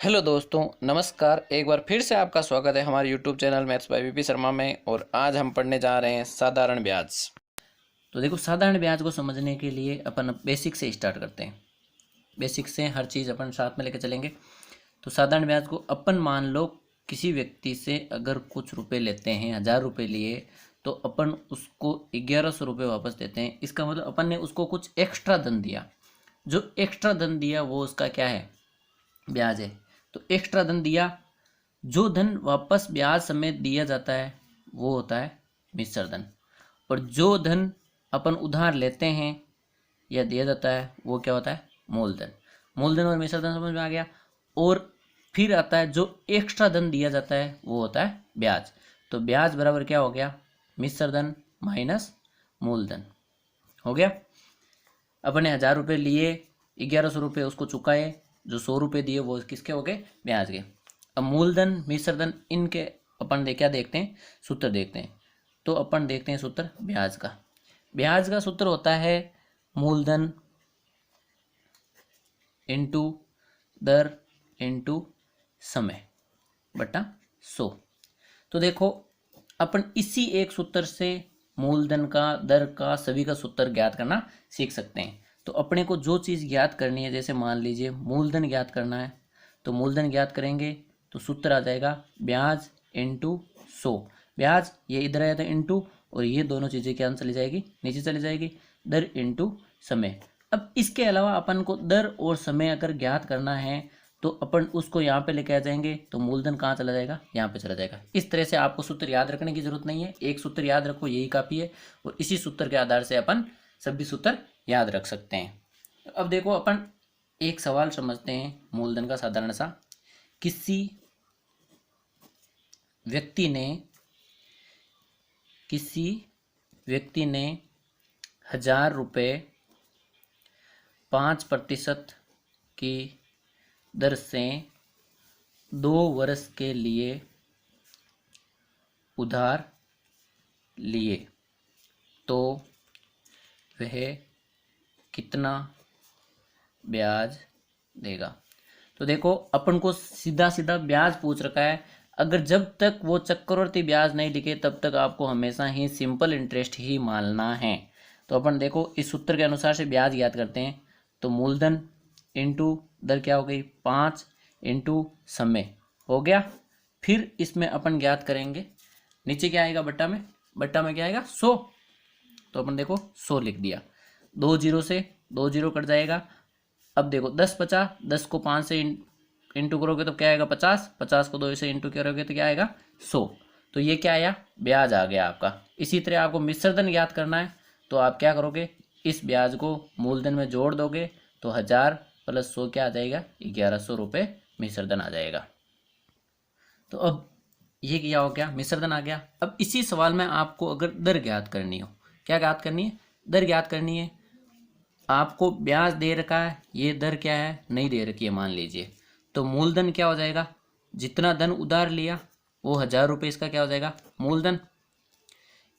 Hello दोस्तों, नमस्कार। एक बार फिर से आपका स्वागत है हमारे YouTube channel maths by VP Sharma में। और आज हम पढ़ने जा रहे हैं साधारण ब्याज। तो देखो, साधारण ब्याज को समझने के लिए अपन बेसिक से स्टार्ट करते हैं। बेसिक से हर चीज़ अपन साथ में लेकर चलेंगे। तो साधारण ब्याज को अपन मान लो किसी व्यक्ति से अगर कुछ रुपए लेते हैं, 1000 रुपये लिए, तो अपन उसको 1100 रुपये वापस देते हैं। इसका मतलब अपन ने उसको कुछ एक्स्ट्रा धन दिया। जो एक्स्ट्रा धन दिया वो उसका क्या है? ब्याज है। तो एक्स्ट्रा धन दिया, जो धन वापस ब्याज समेत दिया जाता है वो होता है मिश्र धन। और जो धन अपन उधार लेते हैं या दिया जाता है वो क्या होता है? मूलधन। मूलधन और मिश्र धन समझ में आ गया। और फिर आता है जो एक्स्ट्रा धन दिया जाता है वो होता है ब्याज। तो ब्याज बराबर क्या हो गया? मिश्र धन माइनस मूलधन। हो गया। अपने 1000 रुपये लिए, 1100 रुपये उसको चुकाए, जो 100 रुपये दिए वो किसके हो गए? ब्याज के। अब मूलधन मिश्र धन इनके अपन क्या देखते हैं? सूत्र देखते हैं। तो अपन देखते हैं सूत्र ब्याज का। ब्याज का सूत्र होता है मूलधन इंटू दर इंटू समय बटा 100। तो देखो, अपन इसी एक सूत्र से मूलधन का, दर का, सभी का सूत्र ज्ञात करना सीख सकते हैं। तो अपने को जो चीज़ ज्ञात करनी है, जैसे मान लीजिए मूलधन ज्ञात करना है, तो मूलधन ज्ञात करेंगे तो सूत्र आ जाएगा ब्याज इंटू 100। ब्याज ये इधर आया था इंटू, और ये दोनों चीज़ें क्या चली जाएगी? नीचे चली जाएगी। दर इंटू समय। अब इसके अलावा अपन को दर और समय अगर ज्ञात करना है तो अपन उसको यहाँ पे लेके आ जाएंगे, तो मूलधन कहाँ चला जाएगा? यहाँ पे चला जाएगा। इस तरह से आपको सूत्र याद रखने की जरूरत नहीं है, एक सूत्र याद रखो, यही काफ़ी है। और इसी सूत्र के आधार से अपन सभी सूत्र याद रख सकते हैं। अब देखो, अपन एक सवाल समझते हैं मूलधन का साधारण सा। किसी व्यक्ति ने 1000 रुपये 5% की दर से 2 वर्ष के लिए उधार लिए, तो वह कितना ब्याज देगा? तो देखो, अपन को सीधा सीधा ब्याज पूछ रखा है। अगर जब तक वो चक्रवर्ती ब्याज नहीं लिखे तब तक आपको हमेशा ही सिंपल इंटरेस्ट ही मानना है। तो अपन देखो, इस सूत्र के अनुसार से ब्याज याद करते हैं। तो मूलधन इंटू दर क्या हो गई? 5 इंटू समय हो गया। फिर इसमें अपन ज्ञात करेंगे, नीचे क्या आएगा? बट्टा में क्या आएगा? 100। तो अपन देखो 100 लिख दिया। 2 जीरो से 2 जीरो कट जाएगा। अब देखो 10 50, 10 को 5 से इंटू करोगे तो क्या आएगा? 50। 50 को 2 से इंटू करोगे तो क्या आएगा? 100। तो ये क्या आया? ब्याज आ गया आपका। इसी तरह आपको मिश्र धन ज्ञात करना है, तो आप क्या करोगे? इस ब्याज को मूलधन में जोड़ दोगे तो 1000 प्लस 100 क्या आ जाएगा? 1100 रुपये मिश्र धन आ जाएगा। तो अब ये क्या हो गया? मिश्र धन आ गया। अब इसी सवाल में आपको अगर दर ज्ञात करनी हो, क्या ज्ञात करनी है? दर ज्ञात करनी है। आपको ब्याज दे रखा है, ये दर क्या है? नहीं दे रखी है मान लीजिए। तो मूलधन क्या हो जाएगा? जितना धन उधार लिया वो 1000 रुपये, इसका क्या हो जाएगा? मूलधन।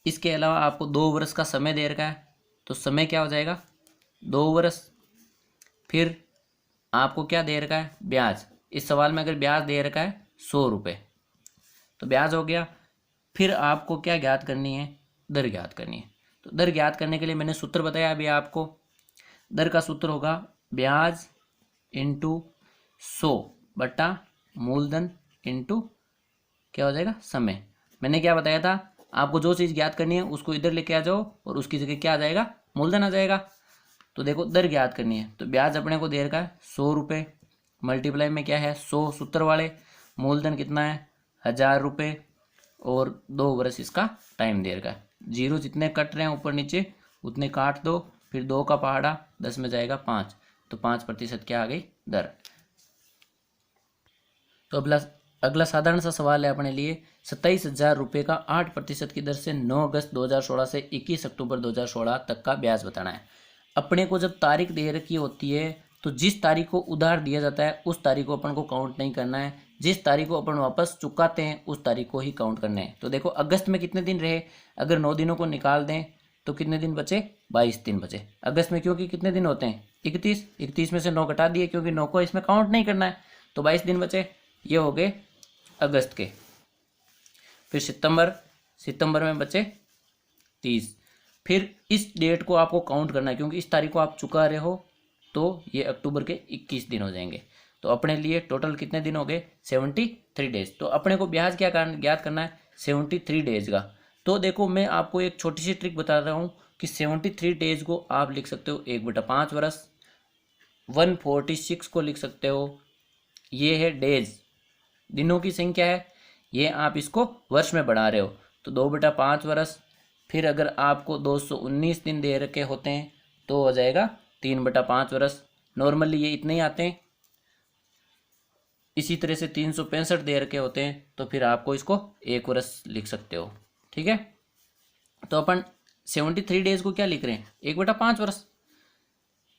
इसके अलावा आपको 2 वर्ष का समय दे रखा है, तो समय क्या हो जाएगा? 2 वर्ष। फिर आपको क्या दे रखा है? ब्याज। इस सवाल में अगर ब्याज दे रखा है 100 रुपये, तो ब्याज हो गया। फिर आपको क्या ज्ञात करनी है? दर ज्ञात करनी है। तो दर ज्ञात करने के लिए मैंने सूत्र बताया अभी आपको। दर का सूत्र होगा ब्याज इंटू 100 बटा मूलधन इंटू क्या हो जाएगा? समय। मैंने क्या बताया था? आपको जो चीज़ ज्ञात करनी है उसको इधर लेके आ जाओ और उसकी जगह क्या आ जाएगा? मूलधन आ जाएगा। तो देखो, दर ज्ञात करनी है तो ब्याज अपने को दे रखा है 100 रुपये, मल्टीप्लाई में क्या है? 100 सूत्र वाले। मूलधन कितना है? 1000 रुपये, और 2 वर्ष इसका टाइम दे रखा है। जीरो जितने कट रहे हैं ऊपर नीचे उतने काट दो, फिर 2 का पहाड़ा 10 में जाएगा 5, तो 5% क्या आ गई? दर। तो अगला साधारण सा सवाल है अपने लिए। 27,000 रुपये का 8% की दर से 9 अगस्त 2016 से 21 अक्टूबर 2016 तक का ब्याज बताना है। अपने को जब तारीख दे रखी होती है तो जिस तारीख को उधार दिया जाता है उस तारीख को अपन को काउंट नहीं करना है, जिस तारीख को अपन वापस चुकाते हैं उस तारीख को ही काउंट करना है। तो देखो, अगस्त में कितने दिन रहे? अगर 9 दिनों को निकाल दें तो कितने दिन बचे? 22 दिन बचे अगस्त में, क्योंकि कितने दिन होते हैं? 31। 31 में से 9 घटा दिए क्योंकि 9 को इसमें काउंट नहीं करना है। तो 22 दिन बचे, ये हो गए अगस्त के। फिर सितंबर में बचे 30। फिर इस डेट को आपको काउंट करना है, क्योंकि इस तारीख को आप चुका रहे हो, तो ये अक्टूबर के 21 दिन हो जाएंगे। तो अपने लिए टोटल कितने दिन हो गए? 73 डेज। तो अपने को ब्याज क्या ज्ञात करना है? 73 डेज का। तो देखो मैं आपको एक छोटी सी ट्रिक बता रहा हूँ कि 73 डेज को आप लिख सकते हो 1/5 वर्ष, 146 को लिख सकते हो, ये है डेज, दिनों की संख्या है, ये आप इसको वर्ष में बढ़ा रहे हो तो 2/5 वर्ष। फिर अगर आपको 219 दिन दे रखे होते हैं तो हो जाएगा 3/5 वर्ष। नॉर्मली ये इतने ही आते हैं। इसी तरह से 365 दे रखे होते हैं तो फिर आपको इसको 1 वर्ष लिख सकते हो। ठीक है, तो अपन 73 डेज को क्या लिख रहे हैं? 1/5 वर्ष।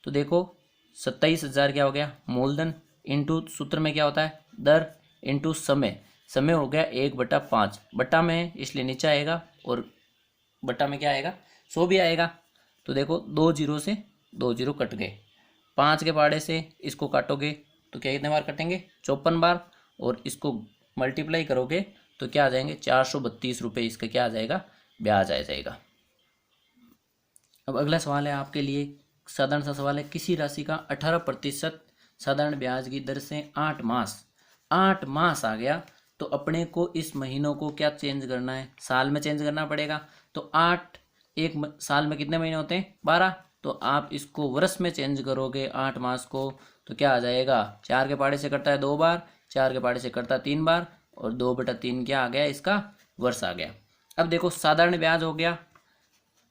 तो देखो 27,000 क्या हो गया? मूलधन इंटू सूत्र में क्या होता है? दर इंटू समय। समय हो गया 1/5, बट्टा में है इसलिए नीचे आएगा, और बट्टा में क्या आएगा? 100 भी आएगा। तो देखो 2 जीरो से 2 जीरो कट गए, 5 के पहाड़े से इसको काटोगे तो क्या कितने बार कटेंगे? 54 बार। और इसको मल्टीप्लाई करोगे तो क्या आ जाएंगे? 432 रुपये इसका क्या आ जाएगा? ब्याज आ जाएगा। अब अगला सवाल है आपके लिए, साधारण सा सवाल है। किसी राशि का 18% साधारण ब्याज की दर से 8 मास आ गया, तो अपने को इस महीनों को क्या चेंज करना है? साल में चेंज करना पड़ेगा। तो 8 एक साल में कितने महीने होते हैं? 12। तो आप इसको वर्ष में चेंज करोगे 8 मास को, तो क्या आ जाएगा? 4 के पहाड़े से कटता है 2 बार, 4 के पहाड़े से कटता है 3 बार, और 2/3 क्या आ गया? इसका वर्ष आ गया। अब देखो साधारण ब्याज हो गया,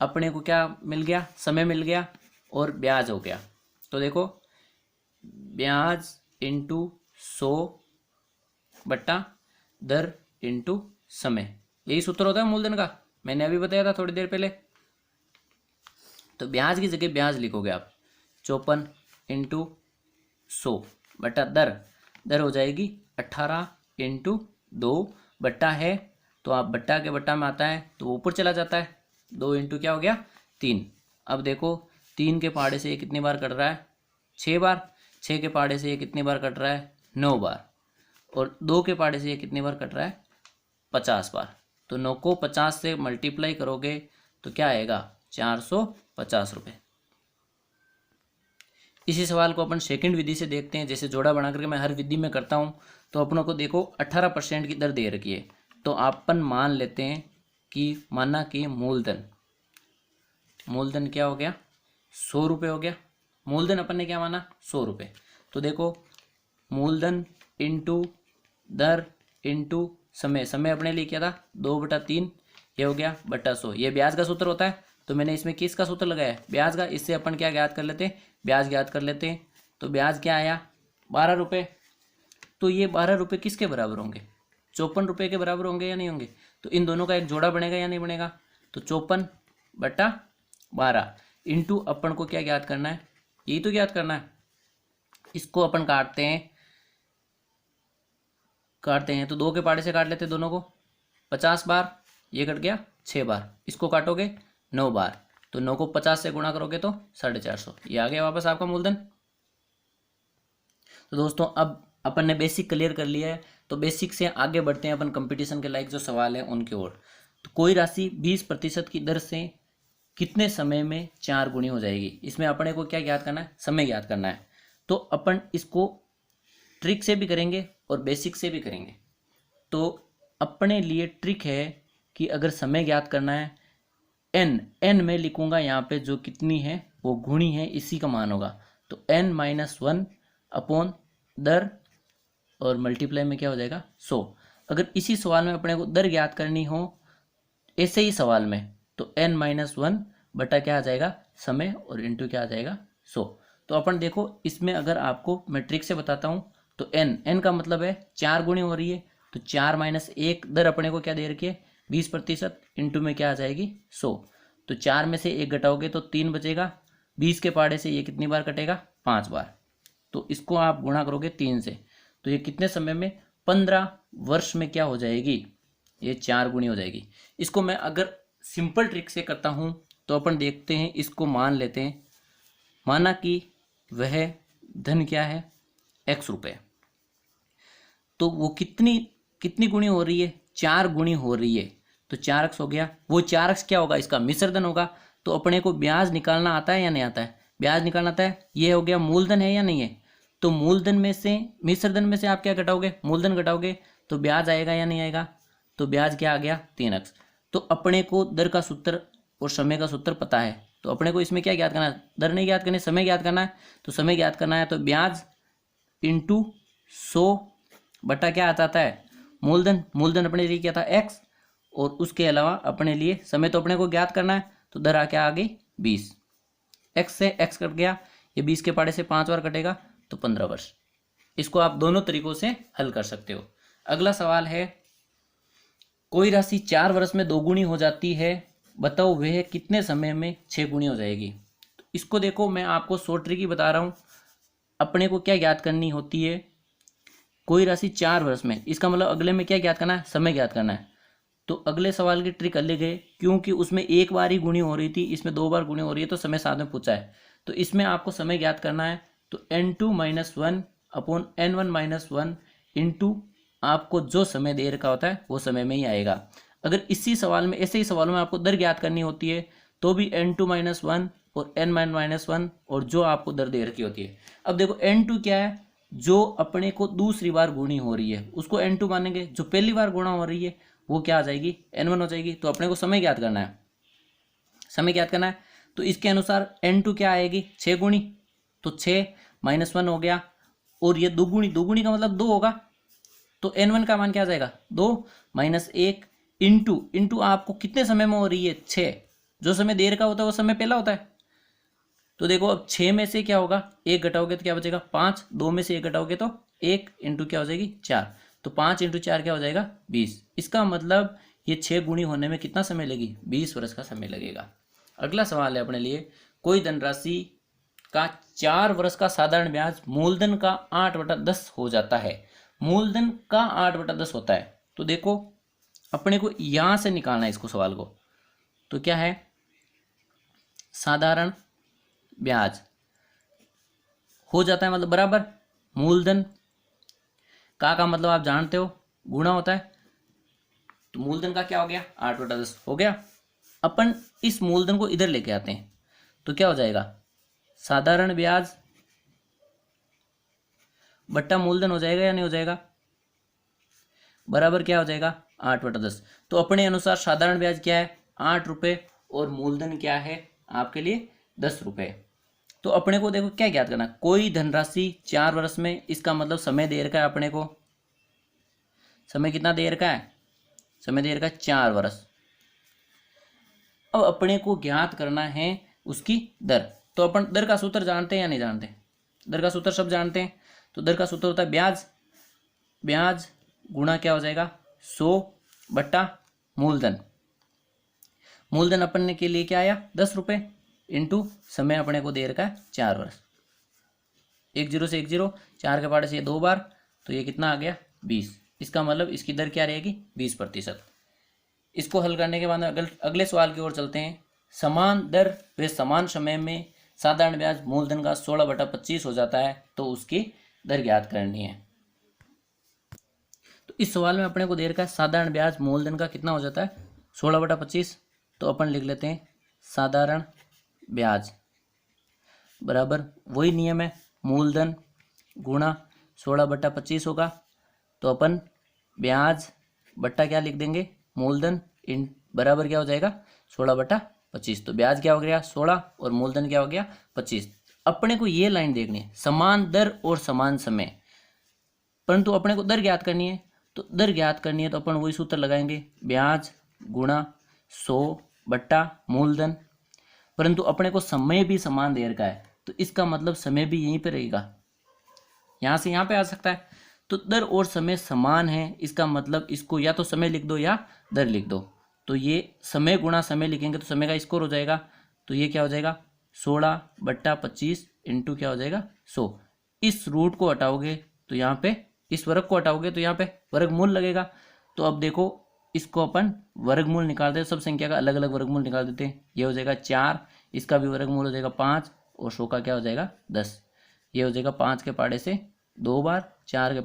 अपने को क्या मिल गया? समय मिल गया, और ब्याज हो गया। तो देखो ब्याज इंटू 100 दर इंटू समय, यही सूत्र होता है मूलधन का, मैंने अभी बताया था थोड़ी देर पहले। तो ब्याज की जगह ब्याज लिखोगे आप 54 इंटू 100 दर हो जाएगी 18 इंटू 2, बट्टा है तो आप बट्टा के बट्टा में आता है तो ऊपर चला जाता है, 2 इंटू क्या हो गया? 3। अब देखो 3 के पहाड़े से ये कितनी बार कट रहा है? 6 बार। 6 के पहाड़े से ये कितनी बार कट रहा है? 9 बार। और 2 के पहाड़े से ये कितनी बार कट रहा है? 50 बार। तो 9 को 50 से मल्टीप्लाई करोगे तो क्या आएगा? 450 रुपये। इसी सवाल को अपन सेकंड विधि से देखते हैं, जैसे जोड़ा बना करके मैं हर विधि में करता हूँ। तो अपनों को देखो 18% की दर दे रखी है, तो अपन मान लेते हैं कि माना कि मूलधन क्या हो गया? 100 रुपये हो गया। मूलधन अपन ने क्या माना? 100 रुपये। तो देखो मूलधन इंटू दर इंटू समय अपने लिए क्या था? 2/3, ये हो गया बट्टा 100। ये ब्याज का सूत्र होता है, तो मैंने इसमें किसका सूत्र लगाया? ब्याज का। इससे अपन क्या ज्ञात कर लेते हैं? ब्याज ज्ञात कर लेते हैं। तो ब्याज क्या आया? 12 रुपये। तो ये 12 रुपये किसके बराबर होंगे? 54 रुपये के बराबर होंगे या नहीं होंगे? तो इन दोनों का एक जोड़ा बनेगा या नहीं बनेगा? तो 54/12 इंटू अपन को क्या ज्ञात करना है? यही तो ज्ञात करना है। इसको अपन काटते हैं तो 2 के पहाड़े से काट लेते हैं दोनों को, 50 बार, ये कट गया 6 बार। इसको काटोगे 9 बार, तो 9 को 50 से गुणा करोगे तो 450, ये आ गया वापस आपका मूलधन। तो दोस्तों अब अपन ने बेसिक क्लियर कर लिया है, तो बेसिक से आगे बढ़ते हैं अपन कंपटीशन के लायक जो सवाल है उनकी ओर। तो कोई राशि 20% की दर से कितने समय में 4 गुनी हो जाएगी? इसमें अपने को क्या ज्ञात करना है? समय ज्ञात करना है। तो अपन इसको ट्रिक से भी करेंगे और बेसिक से भी करेंगे। तो अपने लिए ट्रिक है कि अगर समय ज्ञात करना है, n में लिखूंगा यहाँ पे, जो कितनी है वो गुणी है, इसी का मान होगा। तो n-1 अपॉन दर और मल्टीप्लाई में क्या हो जाएगा? 100। अगर इसी सवाल में अपने को दर ज्ञात करनी हो ऐसे ही सवाल में, तो n-1 बटा क्या आ जाएगा? समय, और इंटू क्या आ जाएगा? 100। तो अपन देखो इसमें अगर आपको मैं ट्रिक से बताता हूँ, तो n का मतलब है 4 गुणी हो रही है, तो 4 - 1 दर अपने को क्या दे रखी है? 20%, इंटू में क्या आ जाएगी? 100। तो 4 में से 1 घटाओगे तो 3 बचेगा। 20 के पहाड़े से ये कितनी बार कटेगा? 5 बार। तो इसको आप गुणा करोगे 3 से, तो ये कितने समय में? 15 वर्ष में क्या हो जाएगी? ये 4 गुणी हो जाएगी। इसको मैं अगर सिंपल ट्रिक से करता हूँ तो अपन देखते हैं, इसको मान लेते हैं। माना कि वह धन क्या है? x रुपये। तो वो कितनी कितनी गुणी हो रही है, 4 गुणी हो रही है। तो 4x हो गया, वो 4x क्या होगा, इसका मिश्रधन होगा। तो अपने को ब्याज निकालना आता है या नहीं आता है, ब्याज निकालना आता है। ये हो गया मूलधन है या नहीं है, तो मूलधन में से मिश्रधन में से आप क्या घटाओगे, मूलधन घटाओगे, तो ब्याज आएगा या नहीं आएगा, तो ब्याज क्या आ गया 3x। तो अपने को दर का सूत्र और समय का सूत्र पता है, तो अपने को इसमें क्या ज्ञात करना है, दर नहीं ज्ञात करनी, समय ज्ञात करना है। तो समय ज्ञात करना है तो ब्याज इंटू 100 बटा क्या आ जाता है, मूलधन। मूलधन अपने लिए क्या था x, और उसके अलावा अपने लिए समय तो अपने को ज्ञात करना है। तो दर आ क्या आ गई 20, x से x कट गया, ये 20 के पाड़े से 5 बार कटेगा तो 15 वर्ष। इसको आप दोनों तरीकों से हल कर सकते हो। अगला सवाल है, कोई राशि 4 वर्ष में 2 गुनी हो जाती है, बताओ वह कितने समय में 6 गुनी हो जाएगी। तो इसको देखो, मैं आपको शॉर्ट ट्रिक ही बता रहा हूँ। अपने को क्या ज्ञात करनी होती है, कोई राशि 4 वर्ष में, इसका मतलब अगले में क्या ज्ञात करना है, समय ज्ञात करना है। तो अगले सवाल की ट्रिक अलग है, क्योंकि उसमें एक बार ही गुणी हो रही थी, इसमें 2 बार गुणी हो रही है, तो समय साथ में पूछा है। तो इसमें आपको समय ज्ञात करना है, तो n2-1 अपॉन n1-1 इंटू आपको जो समय दे रखा होता है वो समय में ही आएगा। अगर इसी सवाल में, ऐसे ही सवालों में आपको दर ज्ञात करनी होती है तो भी n2-1 और n-1 और जो आपको दर दे रखी होती है। अब देखो n2 क्या है, जो अपने को दूसरी बार गुणी हो रही है उसको n2 मानेंगे, जो पहली बार गुणा हो रही है वो क्या आ जाएगी, n1 हो जाएगी। तो अपने को समय ज्ञात करना है, समय ज्ञात करना है। तो इसके अनुसार n2 क्या आएगी, 6 गुणी, तो 6-1 हो गया, और ये 2 गुणी, 2 गुणी का मतलब 2 होगा, तो n1 का मान क्या आ जाएगा 2-1 इंटू आपको कितने समय में हो रही है 6, जो समय देर का होता है वो समय पहला होता है। तो देखो अब 6 में से क्या होगा, 1 घटाओगे तो क्या बचेगा 5, 2 में से 1 घटाओगे तो 1 इंटू क्या हो जाएगी 4, तो 5 इंटू 4 क्या हो जाएगा 20। इसका मतलब ये 6 गुणी होने में कितना समय लगेगी, 20 वर्ष का समय लगेगा। अगला सवाल है अपने लिए, कोई धनराशि का 4 वर्ष का साधारण ब्याज मूलधन का 8/10 हो जाता है, मूलधन का 8/10 होता है। तो देखो अपने को यहां से निकालना है इसको, सवाल को। तो क्या है, साधारण ब्याज हो जाता है मतलब बराबर मूलधन का मतलब आप जानते हो गुणा होता है। तो मूलधन का क्या हो गया 8/10 हो गया। अपन इस मूलधन को इधर लेके आते हैं, तो क्या हो जाएगा, साधारण ब्याज बट्टा मूलधन हो जाएगा या नहीं हो जाएगा, बराबर क्या हो जाएगा 8/10। तो अपने अनुसार साधारण ब्याज क्या है 8 रुपये, और मूलधन क्या है आपके लिए 10 रुपये। तो अपने को देखो क्या ज्ञात करना, कोई धनराशि 4 वर्ष में, इसका मतलब समय दे रखा है अपने को, समय कितना दे रखा है, समय दे रखा है 4 वर्ष। अब अपने को ज्ञात करना है उसकी दर। तो अपन दर का सूत्र जानते हैं या नहीं जानते, दर का सूत्र सब जानते हैं। तो दर का सूत्र होता है ब्याज, ब्याज गुणा क्या हो जाएगा 100 बट्टा मूलधन। मूलधन अपन के लिए क्या आया 10 रुपये, इंटू समय अपने को दे रखा है 4 वर्ष। 1 0 से 1 0, 4 के पाड़े से 2 बार, तो ये कितना आ गया 20। इसका मतलब इसकी दर क्या रहेगी 20%। इसको हल करने के बाद अगले सवाल की ओर चलते हैं। समान दर व समान समय में साधारण ब्याज मूलधन का 16/25 हो जाता है, तो उसकी दर ज्ञात करनी है। तो इस सवाल में अपने को दे रखा है साधारण ब्याज मूलधन का कितना हो जाता है 16/25। तो अपन लिख लेते हैं साधारण ब्याज बराबर वही नियम है, मूलधन गुणा 16/25 होगा। तो अपन ब्याज बट्टा क्या लिख देंगे मूलधन, इन बराबर क्या हो जाएगा 16/25। तो ब्याज क्या हो गया 16 और मूलधन क्या हो गया 25। अपने को ये लाइन देखनी है, समान दर और समान समय, परंतु अपने को दर ज्ञात करनी है। तो दर ज्ञात करनी है तो अपन वही सूत्र लगाएंगे, ब्याज गुणा 100 बट्टा मूलधन, परंतु अपने को समय भी समान दे रखा है, तो इसका मतलब समय भी यहीं पे रहेगा, यहाँ से यहाँ पे आ सकता है। तो दर और समय समान है, इसका मतलब इसको या तो समय लिख दो या दर लिख दो। तो ये समय गुणा समय लिखेंगे तो समय का स्कोर हो जाएगा। तो ये क्या हो जाएगा 16/25 इंटू क्या हो जाएगा 100। इस रूट को हटाओगे तो यहाँ पे, इस वर्ग को हटाओगे तो यहाँ पे वर्गमूल लगेगा। तो अब देखो इसको अपन वर्गमूल निकालते हैं, सब संख्या का अलग अलग वर्गमूल निकाल देते हैं। ये हो जाएगा 4, इसका भी वर्गमूल हो जाएगा 5, और 100 का क्या हो जाएगा 10। ये हो जाएगा 5 के पाड़े से 2 बार, 4 के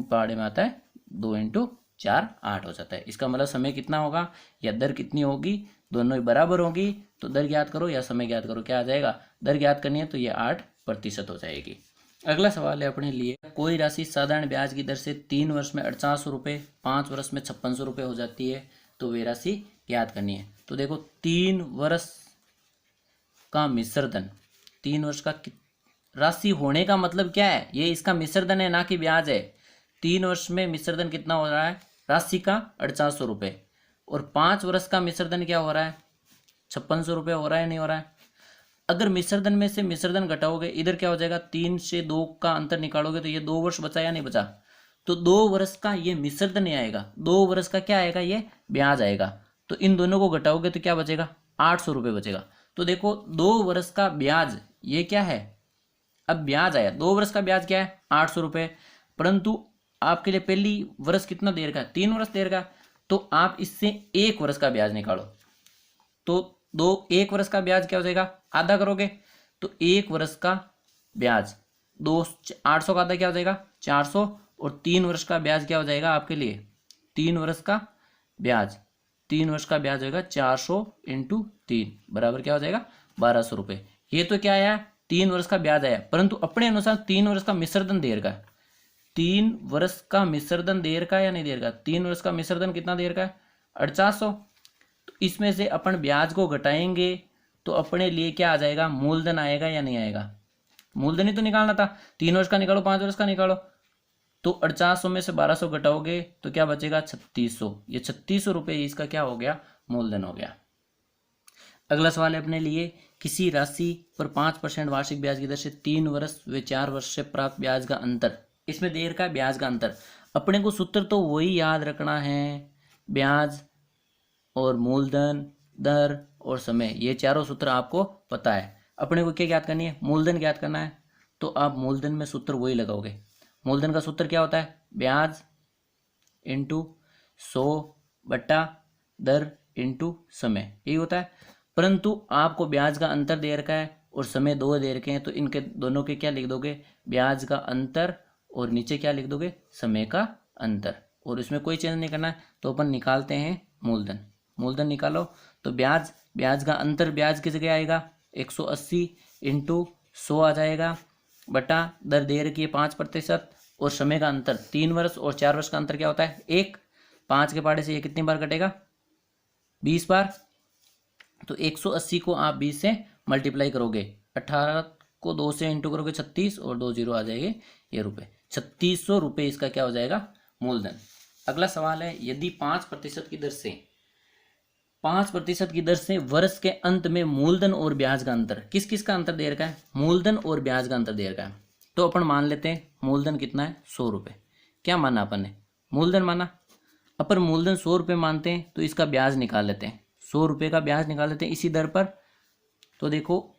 पाड़े में आता है 2 इंटू 4 8 हो जाता है। इसका मतलब समय कितना होगा या दर कितनी होगी, दोनों ही बराबर होगी। तो दर ज्ञात करो या समय ज्ञात करो, क्या आ जाएगा, दर ज्ञात करनी है तो ये 8% हो जाएगी। अगला सवाल है अपने लिए, कोई राशि साधारण ब्याज की दर से 3 वर्ष में 4800 रुपये, 5 वर्ष में 5600 रुपये हो जाती है, तो वे राशि ज्ञात करनी है। तो देखो 3 वर्ष का मिश्र धन, 3 वर्ष का राशि होने का मतलब क्या है, ये इसका मिश्र धन है ना कि ब्याज है। 3 वर्ष में मिश्र धन कितना हो रहा है राशि का 4800 रुपये, और 5 वर्ष का मिश्र धन क्या हो रहा है 5600 रुपये हो रहा है नहीं हो रहा है। अगर मिश्र धन में से मिश्र धन घटाओगे, इधर क्या हो जाएगा 3 से 2 का अंतर निकालोगे तो ये 2 वर्ष बचा या नहीं बचा, तो 2 वर्ष का ये मिश्र धन नहीं आएगा, 2 वर्ष का क्या आएगा ये ब्याज आएगा। तो इन दोनों को घटाओगे तो क्या बचेगा 800 रुपये बचेगा। तो देखो 2 वर्ष का ब्याज ये क्या है, अब ब्याज आया, 2 वर्ष का ब्याज क्या है 800 रुपये, परंतु आपके लिए पहली वर्ष कितना देर का है 3 वर्ष देर का, तो आप इससे 1 वर्ष का ब्याज निकालो। तो 1 वर्ष का ब्याज क्या हो जाएगा, आधा करोगे तो 1 वर्ष का ब्याज 800 का आधा क्या हो जाएगा 400, और 3 वर्ष का ब्याज क्या हो जाएगा आपके लिए 3 वर्ष का ब्याज, 3 वर्ष का ब्याज होगा 400 इंटू 3 बराबर क्या हो जाएगा 1200 रुपये। ये तो क्या आया 3 वर्ष का ब्याज आया, परंतु अपने अनुसार 3 वर्ष का मिश्रधन देर का, 3 वर्ष का मिश्रधन देर का या नहीं देर का, 3 वर्ष का मिश्रधन कितना देर का है 4800। तो इसमें से अपन ब्याज को घटाएंगे तो अपने लिए क्या आ जाएगा मूलधन आएगा या नहीं आएगा, मूलधन ही तो निकालना था। 3 वर्ष का निकालो 5 वर्ष का निकालो, तो 4800 में से 1200 घटाओगे तो क्या बचेगा 3600, ये 3600 रुपये इसका क्या हो गया मूलधन हो गया। अगला सवाल है अपने लिए, किसी राशि पर 5% वार्षिक ब्याज की दर से 3 वर्ष व 4 वर्ष से प्राप्त ब्याज का अंतर, इसमें देर का ब्याज का अंतर। अपने को सूत्र तो वही याद रखना है, ब्याज और मूलधन, दर और समय, ये चारों सूत्र आपको पता है। अपने को क्या ज्ञात करनी है, मूलधन ज्ञात करना है, तो आप मूलधन में सूत्र वही लगाओगे। मूलधन का सूत्र क्या होता है, ब्याज इंटू 100 बट्टा दर इंटू समय, यही होता है। परंतु आपको ब्याज का अंतर दे रखा है और समय 2 दे रखे हैं, तो इनके दोनों के क्या लिख दोगे, ब्याज का अंतर और नीचे क्या लिख दोगे समय का अंतर, और इसमें कोई चेंज नहीं करना है। तो अपन निकालते हैं मूलधन, मूलधन निकालो तो ब्याज का अंतर ब्याज की जगह आएगा 180 इंटू 100 आ जाएगा, बटा दर दे रखी है 5%, और समय का अंतर 3 वर्ष और 4 वर्ष का अंतर क्या होता है 1, 5 के पाड़े से ये कितनी बार कटेगा 20 बार, तो 180 को आप 20 से मल्टीप्लाई करोगे, 18 को 2 से इंटू करोगे 36 और 2 जीरो आ जाएंगे ये रुपये, 3600 रुपये इसका क्या हो जाएगा मूलधन। अगला सवाल है, यदि 5% की दर से 5% की दर से वर्ष के अंत में मूलधन और ब्याज का अंतर, किस किस का अंतर दे रखा है, मूलधन और ब्याज का अंतर दे रखा है। तो अपन मान लेते हैं मूलधन कितना है 100 रुपये, क्या माना अपन ने मूलधन माना, अपन मूलधन 100 रुपये मानते हैं तो इसका ब्याज निकाल लेते हैं, 100 रुपये का ब्याज निकाल लेते हैं इसी दर पर। तो देखो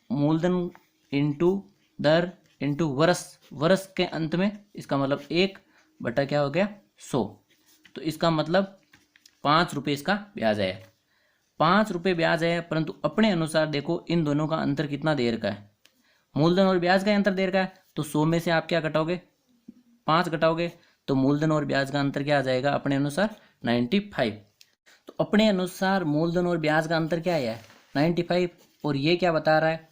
मूलधन इंटू दर इंटू वर्ष, वर्ष के अंत में इसका मतलब 1 बटा क्या हो गया 100, तो इसका मतलब 5 रुपये इसका ब्याज आया, 5 रुपये ब्याज आया। परंतु अपने अनुसार देखो इन दोनों का अंतर कितना देर का है, मूलधन और ब्याज का अंतर देर का है, तो 100 में से आप क्या घटाओगे 5 घटाओगे, तो मूलधन और ब्याज का अंतर क्या आ जाएगा अपने अनुसार 95। तो अपने अनुसार मूलधन और ब्याज का अंतर क्या है 95, और ये क्या बता रहा है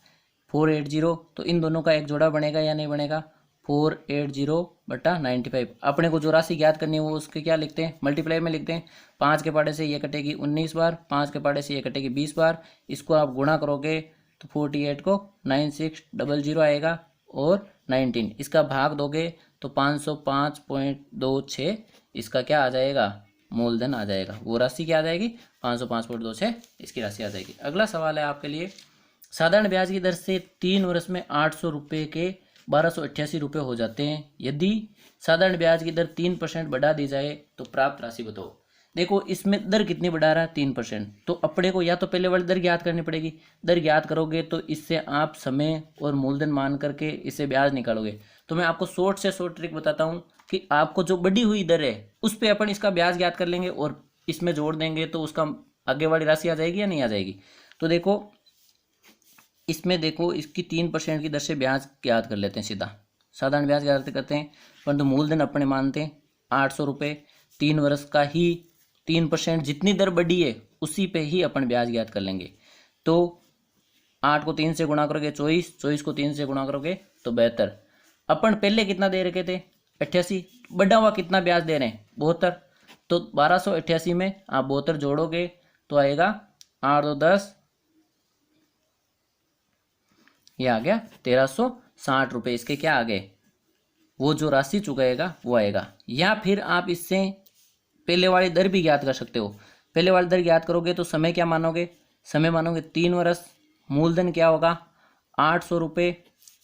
480, तो इन दोनों का एक जोड़ा बनेगा या नहीं बनेगा 480 बटा 95। अपने को जो राशि ज्ञात करनी है वो उसके क्या लिखते हैं मल्टीप्लाई में लिखते हैं, 5 के पाड़े से ये कटेगी 19 बार, 5 के पाड़े से ये कटेगी 20 बार, इसको आप गुणा करोगे तो 48 को 9600 आएगा, और 19 इसका भाग दोगे तो 505.26 इसका क्या आ जाएगा मूलधन आ जाएगा, वो राशि क्या आ जाएगी 505.26 इसकी राशि आ जाएगी। अगला सवाल है आपके लिए, साधारण ब्याज की दर से 3 वर्ष में 800 रुपये के 1288 रुपये हो जाते हैं, यदि साधारण ब्याज की दर 3% बढ़ा दी जाए तो प्राप्त राशि बताओ। देखो इसमें दर कितनी बढ़ा रहा है 3%, तो अपने को या तो पहले वाली दर ज्ञात करनी पड़ेगी, दर ज्ञात करोगे तो इससे आप समय और मूलधन मान करके इससे ब्याज निकालोगे। तो मैं आपको शॉर्ट से शॉर्ट ट्रिक बताता हूँ कि आपको जो बढ़ी हुई दर है उस पर अपन इसका ब्याज ज्ञात कर लेंगे और इसमें जोड़ देंगे तो उसका आगे वाली राशि आ जाएगी या नहीं आ जाएगी। तो देखो इसमें देखो इसकी 3% की दर से ब्याज ज्ञात कर लेते हैं, सीधा साधारण ब्याज ज्ञात करते हैं, परंतु मूलधन अपने मानते हैं 800 रुपये। 3 वर्ष का ही 3%, जितनी दर बढ़ी है उसी पे ही अपन ब्याज ज्ञात कर लेंगे। तो 8 को 3 से गुणा करोगे 24, 24 को 3 से गुणा करोगे तो 72। अपन पहले कितना दे रखे थे 88, बढ़ा हुआ कितना ब्याज दे रहे हैं 72। तो 1288 में आप 72 जोड़ोगे तो आएगा 8 2 10, ये आ गया 1360 रुपये। इसके क्या आ गए, वो जो राशि चुकाएगा वो आएगा। या फिर आप इससे पहले वाली दर भी ज्ञात कर सकते हो। पहले वाली दर ज्ञात करोगे तो समय क्या मानोगे, समय मानोगे 3 वर्ष, मूलधन क्या होगा 800 रुपये,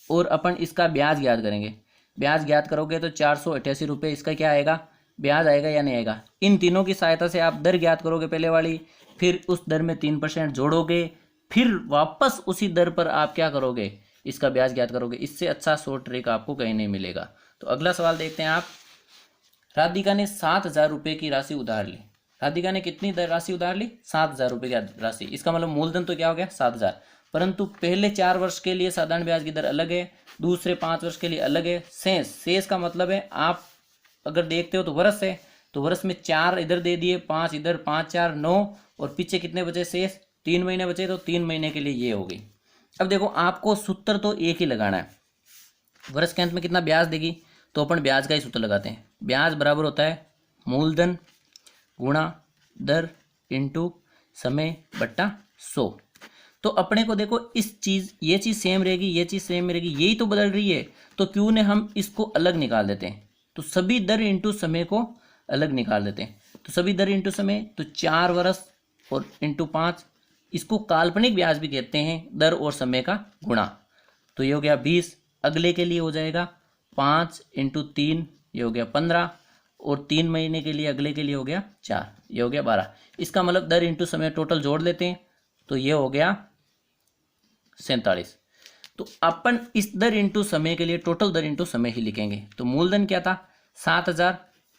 और अपन इसका ब्याज ज्ञात करेंगे। ब्याज ज्ञात करोगे तो 488 रुपये इसका क्या आएगा, ब्याज आएगा या नहीं आएगा। इन तीनों की सहायता से आप दर ज्ञात करोगे पहले वाली, फिर उस दर में 3% जोड़ोगे, फिर वापस उसी दर पर आप क्या करोगे, इसका ब्याज ज्ञात करोगे। इससे अच्छा शॉर्ट ट्रिक आपको कहीं नहीं मिलेगा। तो अगला सवाल देखते हैं आप। राधिका ने 7,000 रुपये की राशि उधार ली। राधिका ने कितनी राशि उधार ली, 7,000 रुपये की राशि। इसका मतलब मूलधन तो क्या हो गया 7,000, परंतु पहले 4 वर्ष के लिए साधारण ब्याज की दर अलग है, दूसरे 5 वर्ष के लिए अलग है। शेष का मतलब है आप अगर देखते हो तो वर्ष है, तो वर्ष में 4 इधर दे दिए, 5 इधर, 5 4 9, और पीछे कितने बचे शेष, 3 महीने बचे, तो 3 महीने के लिए ये हो गई। अब देखो आपको सूत्र तो एक ही लगाना है। वर्ष के अंत में कितना ब्याज देगी, तो अपन ब्याज का ही सूत्र लगाते हैं। ब्याज बराबर होता है मूलधन गुणा दर इंटू समय बट्टा 100। तो अपने को देखो इस चीज, ये चीज सेम रहेगी, ये चीज सेम रहेगी, यही तो बदल रही है, तो क्यों ने हम इसको अलग निकाल देते हैं। तो सभी दर इंटू समय को अलग निकाल देते हैं। तो सभी दर इंटू समय, तो 4 वर्ष और इंटू 5, इसको काल्पनिक ब्याज भी कहते हैं, दर और समय का गुणा। तो ये हो गया 20। अगले के लिए हो जाएगा 5 इंटू 3, ये हो गया 15, और 3 महीने के लिए अगले के लिए हो गया 4, ये हो गया 12। इसका मतलब दर इंटू समय टोटल जोड़ लेते हैं तो ये हो गया 47। तो अपन इस दर इंटू समय के लिए टोटल दर इंटू समय ही लिखेंगे। तो मूलधन क्या था 7,000,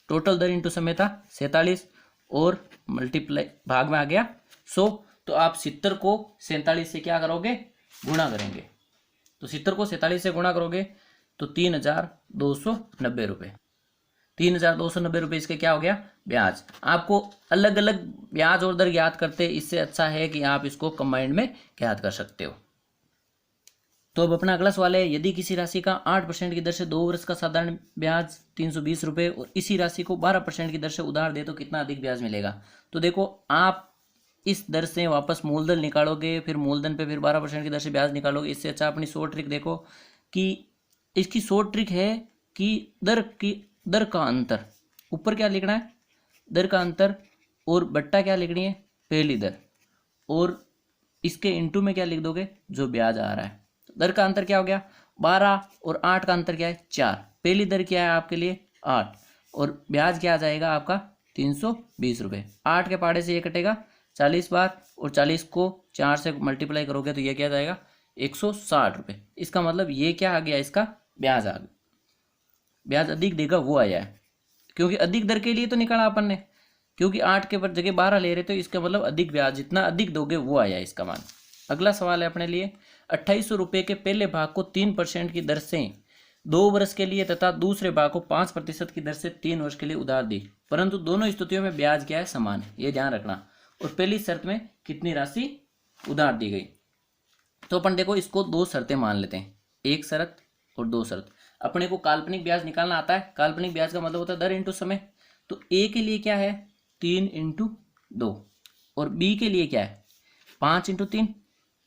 टोटल दर इंटू समय था 47, और मल्टीप्लाई भाग में आ गया 100। तो आप 70 को 47 से क्या करोगे, गुणा करेंगे। तो 70 को 47 से गुणा करोगे तो 3,290 रुपये। 3,290 रुपये इसके क्या हो गया, ब्याज। आपको अलग अलग ब्याज और दर ज्ञात करते, इससे अच्छा है कि आप इसको कंबाइंड में ज्ञात कर सकते हो। तो अब अपना अगला सवाल है, यदि किसी राशि का 8% की दर से 2 वर्ष का साधारण ब्याज 320 रुपये और इसी राशि को 12% की दर से उधार दे तो कितना अधिक ब्याज मिलेगा। तो देखो आप इस दर से वापस मूलधन निकालोगे, फिर मूलधन पे फिर 12% की दर से ब्याज निकालोगे। इससे अच्छा अपनी शॉर्ट ट्रिक देखो कि इसकी शॉर्ट ट्रिक है कि दर का अंतर, ऊपर क्या लिखना है दर का अंतर, और बट्टा क्या लिखनी है पहली दर, और इसके इंटू में क्या लिख दोगे जो ब्याज आ रहा है। तो दर का अंतर क्या हो गया 12, और 8 का अंतर क्या है 4। पहली दर क्या है आपके लिए 8, और ब्याज क्या आ जाएगा आपका 320 रुपये। 8 के पहाड़े से ये कटेगा 40 बार, और 40 को 4 से मल्टीप्लाई करोगे तो ये क्या जाएगा 160 रुपये। इसका मतलब ये क्या आ गया, इसका ब्याज आ गया, ब्याज अधिक देगा वो आया है, क्योंकि अधिक दर के लिए तो निकाला अपन ने, क्योंकि 8 के पर जगह 12 ले रहे तो इसका मतलब अधिक ब्याज, जितना अधिक दोगे वो आया इसका मान। अगला सवाल है अपने लिए, 2800 रुपये के पहले भाग को 3% की दर से 2 वर्ष के लिए तथा दूसरे भाग को 5% की दर से 3 वर्ष के लिए उधार दी, परंतु दोनों स्थितियों में ब्याज क्या है समान है, ये ध्यान रखना। और पहली शर्त में कितनी राशि उधार दी गई। तो अपन देखो इसको 2 शर्तें मान लेते हैं, एक शर्त और 2 शर्त। अपने को काल्पनिक ब्याज निकालना आता है। काल्पनिक ब्याज का मतलब होता है दर इंटू समय। तो ए के लिए क्या है 3 इंटू 2, और बी के लिए क्या है 5 इंटू 3,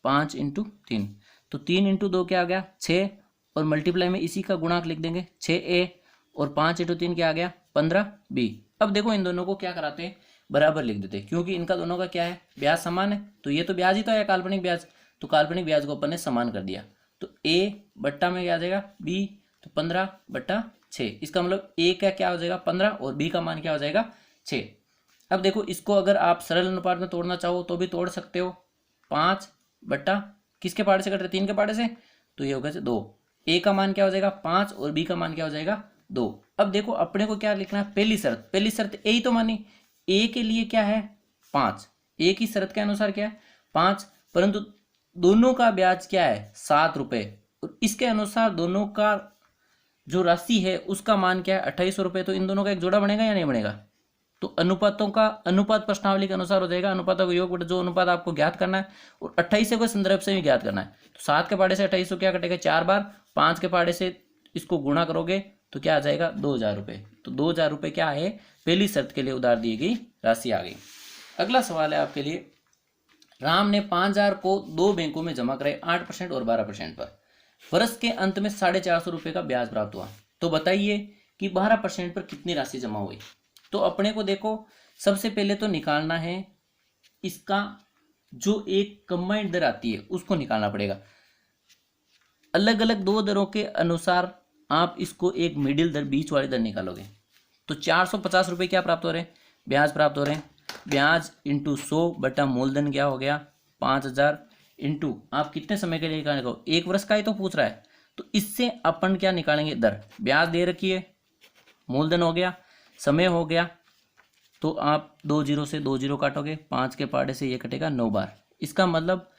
5 इंटू 3। तो 3 इंटू 2 क्या आ गया 6, और मल्टीप्लाई में इसी का गुणांक लिख देंगे 6a, और 5 इंटू 3 क्या आ गया 15b। अब देखो इन दोनों को क्या कराते हैं बराबर लिख देते हैं, क्योंकि इनका दोनों का क्या है ब्याज समान है। तो ये तो ब्याज ही तो है काल्पनिक ब्याज, तो काल्पनिक ब्याज को अपन ने समान कर दिया। तो a बट्टा में क्या आ जाएगा b, तो 15/6। इसका मतलब a का क्या हो जाएगा 15, और b का मान क्या हो जाएगा 6। अब देखो इसको अगर आप सरल अनुपात में तोड़ना चाहो तो भी तोड़ सकते हो। 5 बट्टा किसके पहाड़े से कट रहे 3 के पहाड़े से, तो ये होगा 2। a का मान क्या हो जाएगा 5, और b का मान क्या हो जाएगा 2। अब देखो अपने को क्या लिखना है पहली शर्त a ही तो मानी। a के लिए क्या है 5, a की शर्त के अनुसार क्या है 5, परंतु दोनों का ब्याज क्या है 7 रुपये, और इसके अनुसार दोनों का जो राशि है उसका मान क्या है 2800 रुपये। तो इन दोनों का एक जोड़ा बनेगा या नहीं बनेगा? तो अनुपातों का अनुपात प्रश्नावली के अनुसार हो जाएगा, अनुपातों का योग बटा जो अनुपात आपको ज्ञात करना है, और 2800 के संदर्भ से भी ज्ञात करना है। तो 7 के पहाड़े से 2800 क्या कटेगा 4 बार, 5 के पहाड़े से इसको गुणा करोगे तो क्या आ जाएगा 2000 रुपये। तो 2000 रुपये क्या है, पहली शर्त के लिए उधार दी गई राशि आ गई। अगला सवाल है आपके लिए, राम ने 5000 को 2 बैंकों में जमा कराए 8% और 12% पर, वर्ष के अंत में 450 रुपये का ब्याज प्राप्त हुआ। तो बताइए कि 12% पर कितनी राशि जमा हुई। तो अपने को देखो सबसे पहले तो निकालना है इसका जो एक कंबाइंड दर आती है उसको निकालना पड़ेगा। अलग अलग दो दरों के अनुसार आप इसको एक मिडिल दर, बीच वाली दर निकालोगे। तो 450 रुपये क्या प्राप्त हो रहे हैं, ब्याज प्राप्त हो रहे हैं। ब्याज इंटू 100 बटा मूलधन क्या हो गया 5000, इंटू आप कितने समय के लिए निकालेंगे, 1 वर्ष का ही तो पूछ रहा है। तो इससे अपन क्या निकालेंगे दर, ब्याज दे रखी है, मूलधन हो गया, समय हो गया, तो आप 2 जीरो से 2 जीरो काटोगे, 5 के पहाड़े से ये कटेगा 9 बार। इसका मतलब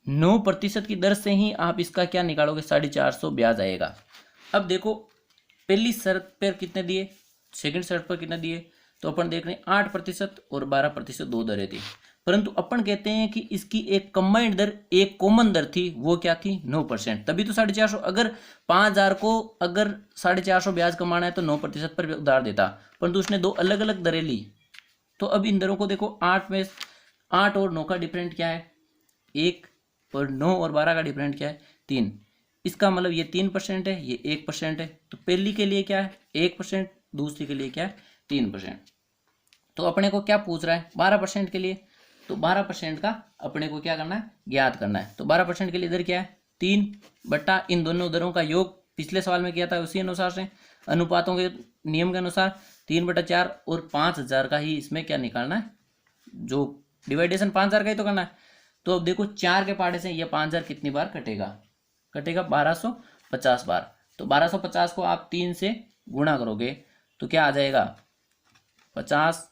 9% की दर से ही आप इसका क्या निकालोगे 450 ब्याज आएगा। अब देखो पहली शर्त पर कितने दिए, सेकंड शर्त पर कितने दिए, तो अपन देख रहे हैं 8% और 12% दो दरें थी, परंतु अपन कहते हैं कि इसकी एक कंबाइंड दर, एक कॉमन दर थी, वो क्या थी 9%। तभी तो 450, अगर 5000 को अगर 450 ब्याज कमाना है तो 9% पर उधार देता, परंतु उसने दो अलग अलग दरें ली। तो अब इन दरों को देखो 8 और 9 का डिफरेंट क्या है 1, और 9 और 12 का डिफरेंट क्या है 3। इसका मतलब ये 3% है, ये 1% है। तो पहली के लिए क्या है 1%, दूसरी के लिए क्या है 3%। तो अपने को क्या पूछ रहा है 12% के लिए, तो 12% का अपने को क्या करना है ज्ञात करना है। तो 12% के लिए इधर क्या है 3 बटा इन दोनों दरों का योग, पिछले सवाल में किया था उसी अनुसार से अनुपातों के नियम के अनुसार 3/4 और 5000 का ही इसमें क्या निकालना है, जो डिवाइडेशन 5000 का ही तो करना है। तो अब देखो 4 के पहाड़े से ये 5000 कितनी बार कटेगा 1250 बार। तो 1250 को आप 3 से गुणा करोगे तो क्या आ जाएगा 50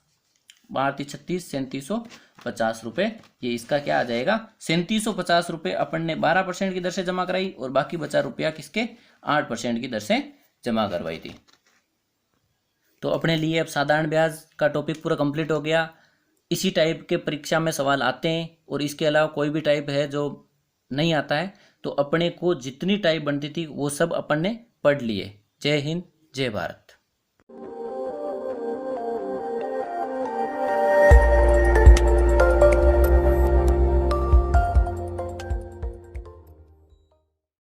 बार 36, 3750 रुपये। ये इसका क्या आ जाएगा 3750 रुपये अपन ने 12% की दर से जमा कराई, और बाकी बचा रुपया किसके 8% की दर से जमा करवाई थी। तो अपने लिए अब साधारण ब्याज का टॉपिक पूरा कंप्लीट हो गया। इसी टाइप के परीक्षा में सवाल आते हैं, और इसके अलावा कोई भी टाइप है जो नहीं आता है तो अपने को जितनी टाइप बनती थी वो सब अपन ने पढ़ लिए। जय हिंद, जय भारत।